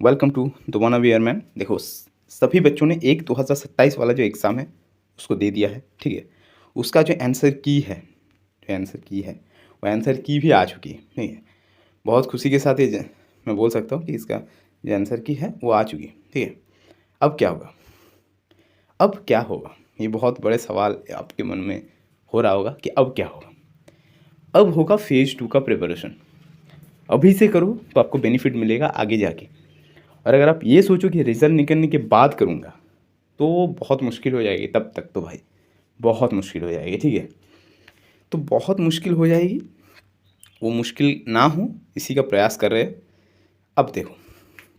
Welcome to the one away airman. देखो सभी बच्चों ने एक 2027 वाला जो एग्ज़ाम है उसको दे दिया है, ठीक है। उसका जो आंसर की है, वो आंसर की भी आ चुकी है, ठीक है। बहुत खुशी के साथ मैं बोल सकता हूँ कि इसका जो आंसर की है वो आ चुकी है, ठीक है। अब क्या होगा? ये बहुत बड़े सवाल आपके मन में हो रहा होगा कि अब क्या होगा। अब होगा फेज़ 2 का प्रिपरेशन। अभी से करो तो आपको बेनिफिट मिलेगा आगे जाके। और अगर आप ये सोचो कि रिज़ल्ट निकलने के बाद करूँगा तो बहुत मुश्किल हो जाएगी, तब तक तो भाई बहुत मुश्किल हो जाएगी, ठीक है। तो बहुत मुश्किल हो जाएगी, वो मुश्किल ना हो इसी का प्रयास कर रहे हैं। अब देखो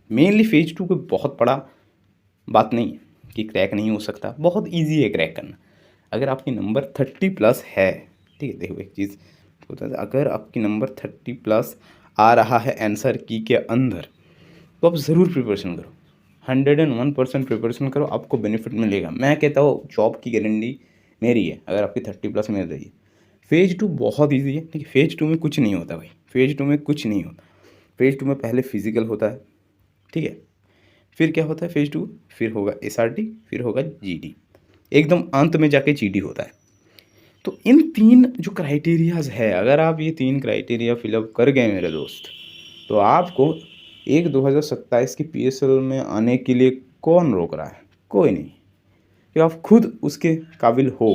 मेनली फेज़ 2 कोई बहुत बड़ा बात नहीं है कि क्रैक नहीं हो सकता, बहुत ईजी है क्रैक करना। अगर आपकी नंबर 30+ है, ठीक है। देखो एक चीज़ होता है, अगर आपकी नंबर 30+ आ रहा है आंसर की के अंदर तो आप ज़रूर प्रिपरेशन करो, 101% प्रिपरेशन करो, आपको बेनिफिट मिलेगा। मैं कहता हूँ जॉब की गारंटी मेरी है अगर आपकी 30+ मिल रही है। फेज़ 2 बहुत ईजी है, ठीक है। फेज़ 2 में कुछ नहीं होता भाई, फेज़ 2 में कुछ नहीं होता। फेज़ 2 में पहले फिजिकल होता है, ठीक है। फिर क्या होता है फेज़ 2, फिर होगा एसआरटी, फिर होगा जीडी, एकदम अंत में जाके जीडी होता है। तो इन 3 जो क्राइटेरियाज़ है, अगर आप ये 3 क्राइटेरिया फिलअप कर गए मेरे दोस्त, तो आपको एक 2027 की पीएसएल में आने के लिए कौन रोक रहा है? कोई नहीं। कि आप खुद उसके काबिल हो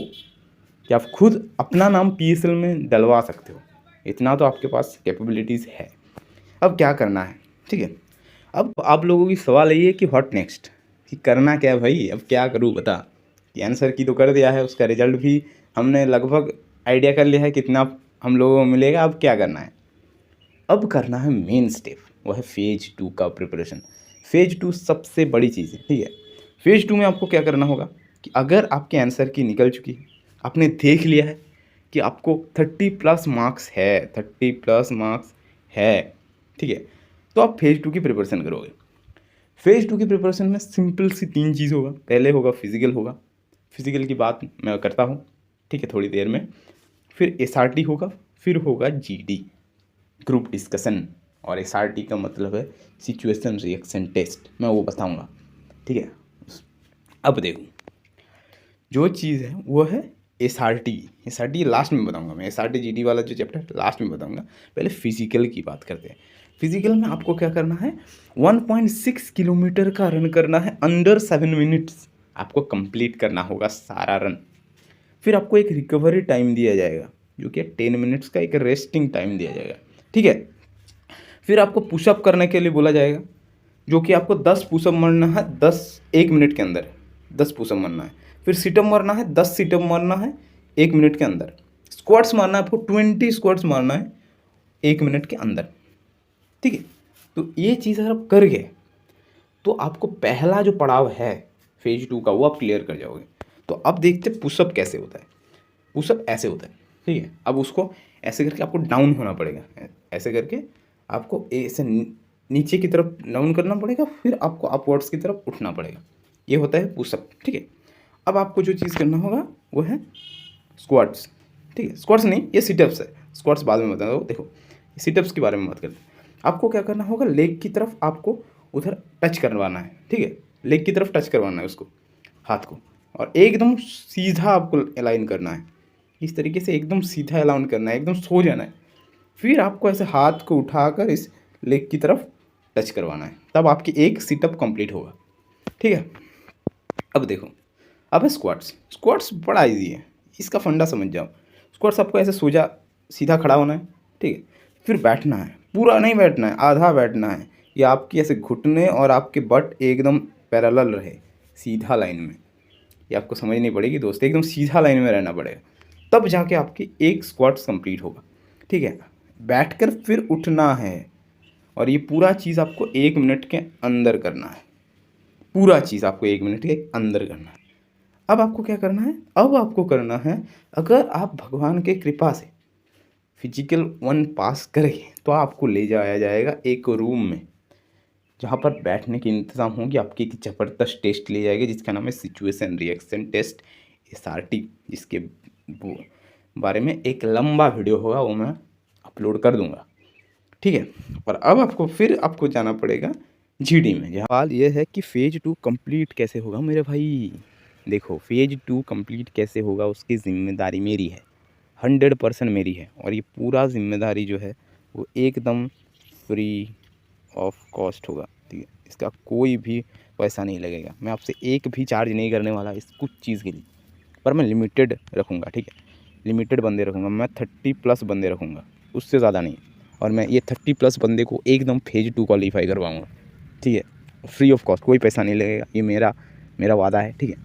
कि आप खुद अपना नाम पीएसएल में डलवा सकते हो, इतना तो आपके पास कैपेबिलिटीज़ है। अब क्या करना है, ठीक है। अब आप लोगों की सवाल यही है कि व्हाट नेक्स्ट, कि करना क्या है भाई, अब क्या करूँ बता। कि आंसर की तो कर दिया है, उसका रिजल्ट भी हमने लगभग आइडिया कर लिया है कितना हम लोगों को मिलेगा। अब क्या करना है? अब करना है मेन स्टेप, वो है फेज़ 2 का प्रिपरेशन। फेज़ 2 सबसे बड़ी चीज़ है, ठीक है। फेज़ 2 में आपको क्या करना होगा कि अगर आपके आंसर की निकल चुकी है, आपने देख लिया है कि आपको 30+ मार्क्स है, 30+ मार्क्स है, ठीक है। तो आप फेज़ 2 की प्रिपरेशन करोगे। फेज़ 2 की प्रिपरेशन में सिंपल सी 3 चीज़ होगा। पहले होगा फिजिकल होगा, फिजिकल की बात मैं करता हूँ, ठीक है, थोड़ी देर में। फिर एसआरटी होगा, फिर होगा जीडी, ग्रुप डिस्कशन। और एसआरटी का मतलब है सिचुएशन रिएक्शन टेस्ट, मैं वो बताऊंगा, ठीक है। अब देखो जो चीज़ है वो है एसआरटी। एसआरटी लास्ट में बताऊंगा मैं, एसआरटी जीडी वाला जो चैप्टर लास्ट में बताऊंगा। पहले फिजिकल की बात करते हैं। फिजिकल में आपको क्या करना है, 1.6 किलोमीटर का रन करना है अंडर 7 मिनट्स, आपको कंप्लीट करना होगा सारा रन। फिर आपको एक रिकवरी टाइम दिया जाएगा जो कि 10 मिनट्स का एक रेस्टिंग टाइम दिया जाएगा, ठीक है। फिर आपको पुशअप करने के लिए बोला जाएगा, जो कि आपको 10 पुशअप मारना है 1 मिनट के अंदर, 10 पुशअप मारना है। फिर सिटअप मारना है, 10 सिटअप मारना है 1 मिनट के अंदर। स्क्वाट्स मारना है आपको, 20 स्क्वाट्स मारना है 1 मिनट के अंदर, ठीक है। तो ये चीज़ अगर आप कर गए तो आपको पहला जो पड़ाव है फेज 2 का वो आप क्लियर कर जाओगे। तो अब देखते हैं पुशअप कैसे होता है। पुशअप ऐसे होता है, ठीक है। अब उसको ऐसे करके आपको डाउन होना पड़ेगा, ऐसे करके आपको ऐसे नीचे की तरफ डाउन करना पड़ेगा, फिर आपको अपवर्ड्स की तरफ उठना पड़ेगा। ये होता है पुशअप, ठीक है। अब आपको जो चीज़ करना होगा वो है स्क्वाट्स, ठीक है। स्क्वाट्स नहीं, ये सिटअप्स है, स्क्वाट्स बाद में बता दो। देखो सिटअप्स के बारे में बात करते हैं। आपको क्या करना होगा, लेग की तरफ आपको उधर टच करवाना है, ठीक है। लेग की तरफ टच करवाना है उसको, हाथ को, और एकदम सीधा आपको अलाइन करना है। इस तरीके से एकदम सीधा अलाइन करना है, एकदम सो जाना है। फिर आपको ऐसे हाथ को उठाकर इस लेग की तरफ टच करवाना है, तब आपकी एक सिटअप कंप्लीट होगा, ठीक है। अब देखो, अब है स्क्वाट्स। स्क्वाट्स बड़ा इजी है, इसका फंडा समझ जाओ। स्क्वाट्स आपको ऐसे सोजा सीधा खड़ा होना है, ठीक है। फिर बैठना है, पूरा नहीं बैठना है, आधा बैठना है। या आपकी ऐसे घुटने और आपके बट एकदम पैरेलल रहे, सीधा लाइन में। ये आपको समझनी पड़ेगी दोस्त, एकदम सीधा लाइन में रहना पड़ेगा, तब जाके आपकी एक स्क्वाट्स कंप्लीट होगा, ठीक है। बैठकर फिर उठना है, और ये पूरा चीज़ आपको 1 मिनट के अंदर करना है। पूरा चीज़ आपको 1 मिनट के अंदर करना है। अब आपको क्या करना है, अब आपको करना है, अगर आप भगवान के कृपा से फिजिकल 1 पास करें तो आपको ले जाया जाएगा एक रूम में, जहाँ पर बैठने की इंतज़ाम होगी। आपकी एक ज़बरदस्त टेस्ट ली जाएगी जिसका नाम है सिचुएशन रिएक्शन टेस्ट, एसआरटी, जिसके बारे में एक लंबा वीडियो होगा, वो मैं अपलोड कर दूंगा, ठीक है। और अब आपको फिर आपको जाना पड़ेगा जीडी में। जहाँ सवाल ये है कि फ़ेज़ 2 कंप्लीट कैसे होगा मेरे भाई? देखो फ़ेज़ 2 कंप्लीट कैसे होगा उसकी ज़िम्मेदारी मेरी है, 100% मेरी है और ये पूरा ज़िम्मेदारी जो है वो एकदम फ्री ऑफ कॉस्ट होगा, ठीक है? इसका कोई भी पैसा नहीं लगेगा। मैं आपसे एक भी चार्ज नहीं करने वाला इस कुछ चीज़ के लिए, पर मैं लिमिटेड रखूँगा, ठीक है? लिमिटेड बंदे रखूँगा, मैं 30+ बंदे रखूँगा, उससे ज़्यादा नहीं। और मैं ये 30+ बंदे को एकदम फ़ेज़ 2 क्वालीफ़ाई करवाऊँगा, ठीक है? फ्री ऑफ कॉस्ट, कोई पैसा नहीं लगेगा, ये मेरा वादा है, ठीक है?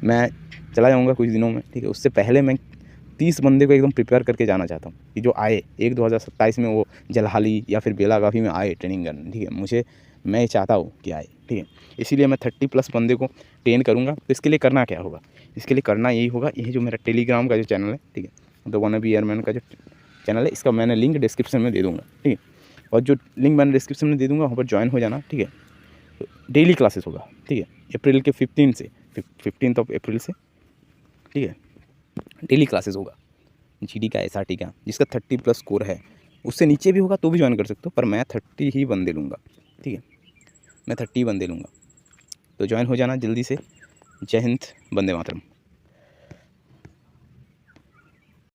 मैं चला जाऊँगा कुछ दिनों में, ठीक है? उससे पहले मैं 30 बंदे को एकदम प्रिपेयर करके जाना चाहता हूँ कि जो आए 2027 में वो जलहाली या फिर बेलागावी में आए ट्रेनिंग करने, ठीक है? मैं ये चाहता हूँ कि आए, ठीक है? इसीलिए मैं 30+ बंदे को ट्रेन करूँगा। तो इसके लिए करना क्या होगा? इसके लिए करना यही होगा, ये जो मेरा टेलीग्राम का जो चैनल है, ठीक है? द वानाबी एयरमैन का जो चैनल है, इसका मैंने लिंक डिस्क्रिप्शन में दे दूँगा, ठीक है? और जो लिंक मैंने डिस्क्रिप्शन में दे दूँगा वहाँ पर ज्वाइन हो जाना, ठीक है? तो डेली क्लासेस होगा, ठीक है? अप्रैल के 15 से 15th ऑफ अप्रैल से, ठीक है? डेली क्लासेस होगा जीडी का, एसआरटी का, जिसका 30+ स्कोर है। उससे नीचे भी होगा तो भी ज्वाइन कर सकते हो, पर मैं 30 ही बंदे लूँगा, ठीक है? मैं 30 बंदे लूँगा, तो ज्वाइन हो जाना जल्दी से। जय हिंद, वंदे मातरम।